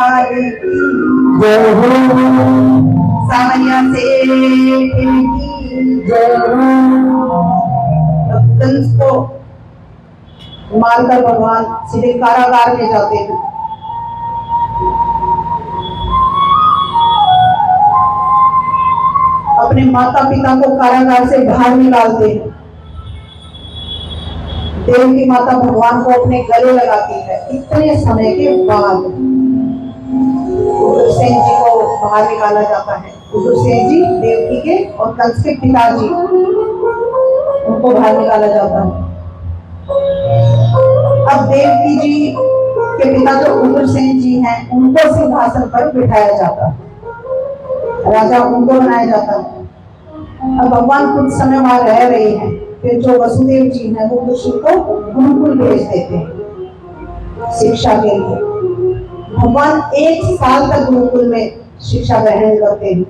जय हो सावरिया से जय हो। कंस को मारकर भगवान सीधे कारागार में जाते हैं। अपने माता पिता को कारागार से बाहर निकालते हैं। देव की माता भगवान को अपने गले लगाती है। इतने समय के बाद उग्रसेन जी को बाहर निकाला जाता है। उग्रसेन जी देवकी के और कंस के पिताजी, उनको बाहर निकाला जाता है। अब देवकी जी के पिता जो उग्रसेन जी हैं, उनको सिंहासन पर बिठाया जाता है, राजा उनको बनाया जाता है। अब भगवान कुछ समय वहां रह रहे हैं, फिर जो वसुदेव जी हैं वो कृष्ण को गुरुकुल भेज देते हैं शिक्षा के लिए। भगवान 1 साल तक गुरुकुल में शिक्षा ग्रहण करते हैं।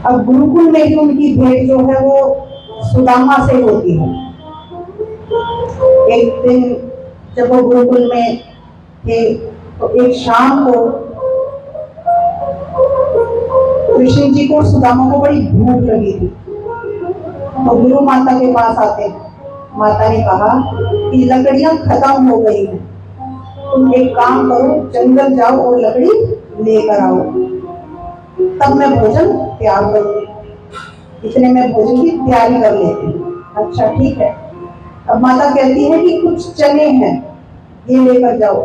अब गुरुकुल में ही उनकी भेंट जो है वो सुदामा से होती है। एक दिन जब वो गुरुकुल में थे तो एक शाम को कृष्ण जी को सुदामा को बड़ी भूख लगी थी, तो गुरु माता के पास आते हैं। माता ने कहा कि लकड़ियां खत्म हो गई हैं, तुम एक काम करो, जंगल जाओ और लकड़ी लेकर आओ, तब मैं भोजन तैयार करूंगी। इतने में भोजन की तैयारी कर लेती हूँ। अच्छा ठीक है। अब माता कहती है कि कुछ चने हैं, ये लेकर जाओ,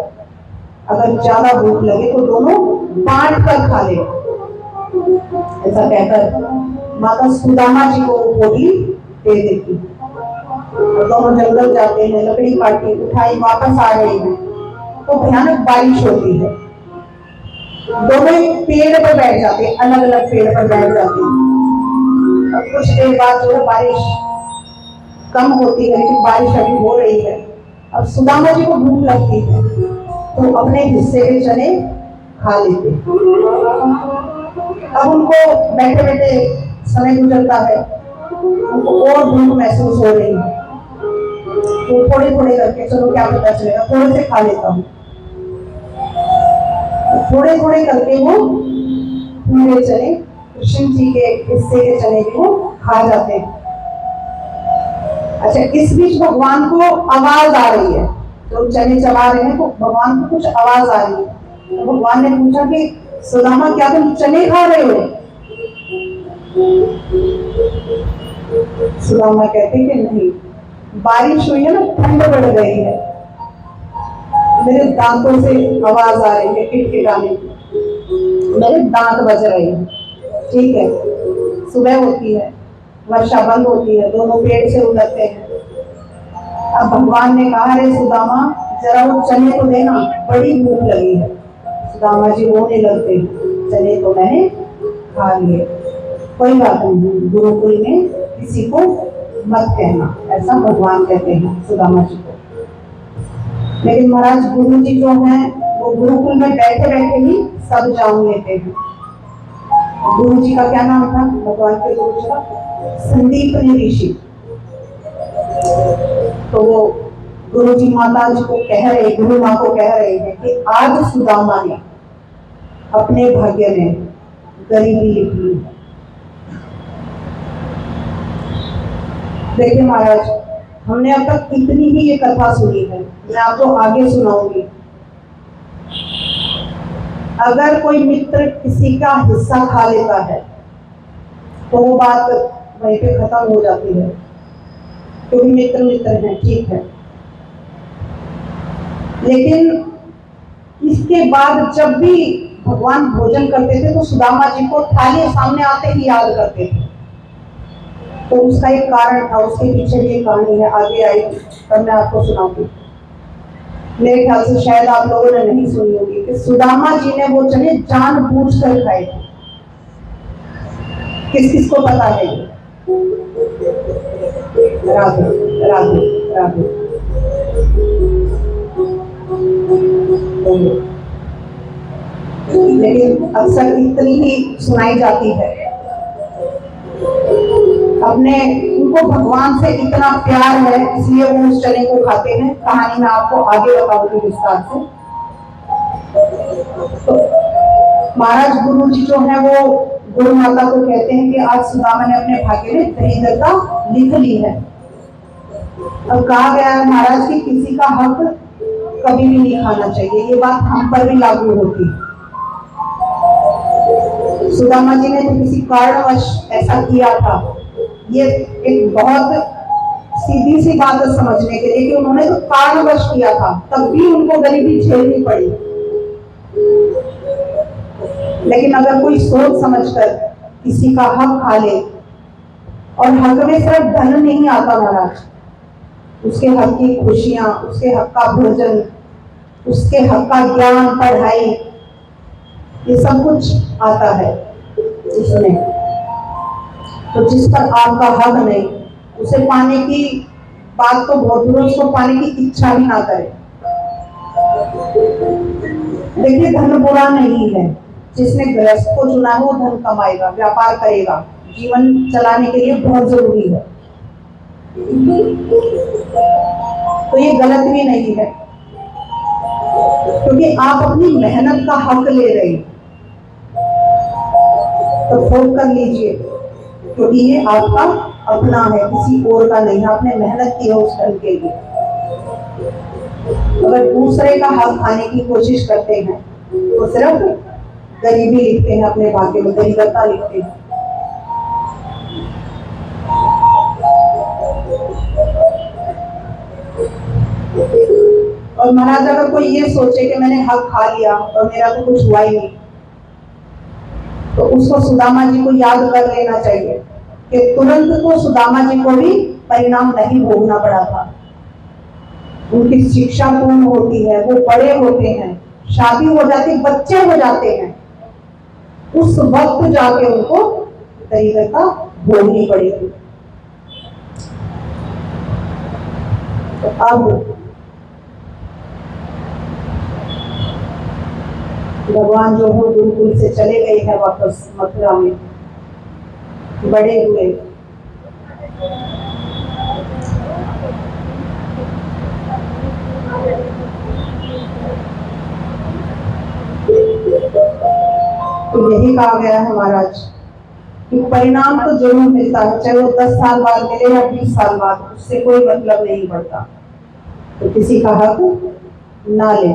अगर ज्यादा भूख लगे तो दोनों बांट कर खा ले। ऐसा कहकर माता सुदामा जी को पोटली दे देती। दोनों जंगल जाते हैं, लकड़ी काटी उठाई, वापस आ रहे हैं तो भयानक बारिश होती है। दोनों एक पेड़ पर बैठ जाते हैं, अलग अलग पेड़ पर बैठ जाते हैं। अब कुछ देर बाद जो है बारिश कम होती है, लेकिन बारिश अभी हो रही है। अब सुदामा जी को भूख लगती है तो अपने हिस्से के चने खा लेते। अब उनको बैठे बैठे समय गुजरता है, उनको और भूख महसूस हो रही है, तो थोड़े थोड़े करके चलो क्या पता चलेगा, थोड़े से खा लेता हूँ। थोड़े थोड़े करके वो पूरे चने, कृष्ण जी के हिस्से के चने भी वो खा जाते हैं। अच्छा, इस बीच भगवान को आवाज आ रही है, जो चने चबा रहे हैं तो भगवान को कुछ आवाज आ रही है। तो भगवान ने पूछा कि सुदामा क्या तुम चने खा रहे हो? सुदामा कहते कि नहीं, बारिश हुई है ना, ठंड बढ़ गई है, मेरे दांतों से आवाज आ रही है किटकिटाने की, मेरे दांत बज रहे हैं। ठीक है, सुबह होती है, वर्षा बंद होती है, दोनों पेड़ से उतरते हैं। अब भगवान ने कहा, अरे सुदामा जरा वो चने तो देना, बड़ी भूख लगी है। सुदामा जी रोने लगते हैं, चने तो मैंने खा लिए, कोई बात नहीं, गुरुकुल में किसी को मत कहना, ऐसा भगवान कहते हैं सुदामा जी को। लेकिन महाराज गुरु जी जो हैं वो गुरुकुल में बैठे बैठे ही सब जान लेते हैं। गुरु जी का क्या नाम था? भगवान के गुरु जी का संदीपनी ऋषि। तो वो गुरु जी माता जी को कह रहे, गुरु माँ को कह रहे हैं कि आज सुदामा ने अपने भाग्य में गरीबी लिखी है। देखिए महाराज, हमने अब तक इतनी ही ये कथा सुनी है, मैं आपको आगे सुनाऊंगी। अगर कोई मित्र किसी का हिस्सा खा लेता है तो वो बात वहीं पे खत्म हो जाती है, क्योंकि मित्र मित्र हैं, ठीक है। लेकिन इसके बाद जब भी भगवान भोजन करते थे तो सुदामा जी को थाली सामने आते ही याद करते थे। तो उसका एक कारण था, उसके पीछे भी एक कहानी है, आगे आई तब मैं आपको सुनाऊंगी। मेरे ख्याल से शायद आप लोगों ने नहीं सुनी होगी कि सुदामा जी ने वो चने जानबूझकर खाए थे। किस किस को पता है ये? राधे राधे राधे। लेकिन अक्सर इतनी ही सुनाई जाती है। अपने उनको भगवान से इतना प्यार है, इसलिए वो उस चने को खाते हैं। कहानी मैं आपको आगे बताऊंगी विस्तार से। तो महाराज गुरु जी जो है वो गुरु माता को कहते हैं कि आज सुदामा ने अपने भाग्य में दरिद्रता लिख ली है। अब कहा गया है महाराज कि किसी का हक कभी भी नहीं खाना चाहिए, ये बात हम पर भी लागू होती। सुदामा जी ने तो किसी कारणवश ऐसा किया था, ये एक बहुत सीधी सी बात है समझने के लिए कि उन्होंने तो कारणवश किया था, तब भी उनको गरीबी झेलनी पड़ी। लेकिन अगर कोई सोच समझकर किसी का हक खा ले, और हक में सिर्फ धन नहीं आता महाराज, उसके हक की खुशियां, उसके हक का भोजन, उसके हक का ज्ञान, पढ़ाई, ये सब कुछ आता है इसमें। तो जिस पर आपका हक नहीं, उसे पाने की बात तो बहुत दूर, उसको पाने की इच्छा भी ना करे। देखिए धन बुरा नहीं है, जिसने गृहस्थ को चुना है वो धन कमाएगा, व्यापार करेगा, जीवन चलाने के लिए बहुत जरूरी है, तो ये गलत भी नहीं है, क्योंकि आप अपनी मेहनत का हक ले रहे हैं, तो भोग कर लीजिए, क्योंकि ये आपका अपना है, किसी और का नहीं, आपने मेहनत की है उस धन के लिए। अगर दूसरे का हक खाने की कोशिश करते हैं तो सिर्फ गरीबी लिखते हैं अपने भाग्य में, दरिद्रता लिखते हैं। और महाराज अगर कोई ये सोचे कि मैंने हक खा लिया और मेरा तो कुछ हुआ ही नहीं, तो उसको सुदामा जी को याद कर लेना चाहिए कि तुरंत तो सुदामा जी को भी परिणाम नहीं भोगना पड़ा था। उनकी शिक्षा पूर्ण होती है, वो बड़े होते हैं, शादी हो जाती, बच्चे हो जाते हैं, उस वक्त जाके उनको दरिद्रता भोगनी पड़ेगी। तो अब भगवान जो है गुरुकुल से चले गए हैं वापस मथुरा में, बड़े हुए। तो यही कहा गया है महाराज कि परिणाम तो जरूर मिलता है, चाहे वो 10 साल बाद मिले या 20 साल बाद, उससे कोई मतलब नहीं पड़ता। तो किसी का हक ना ले।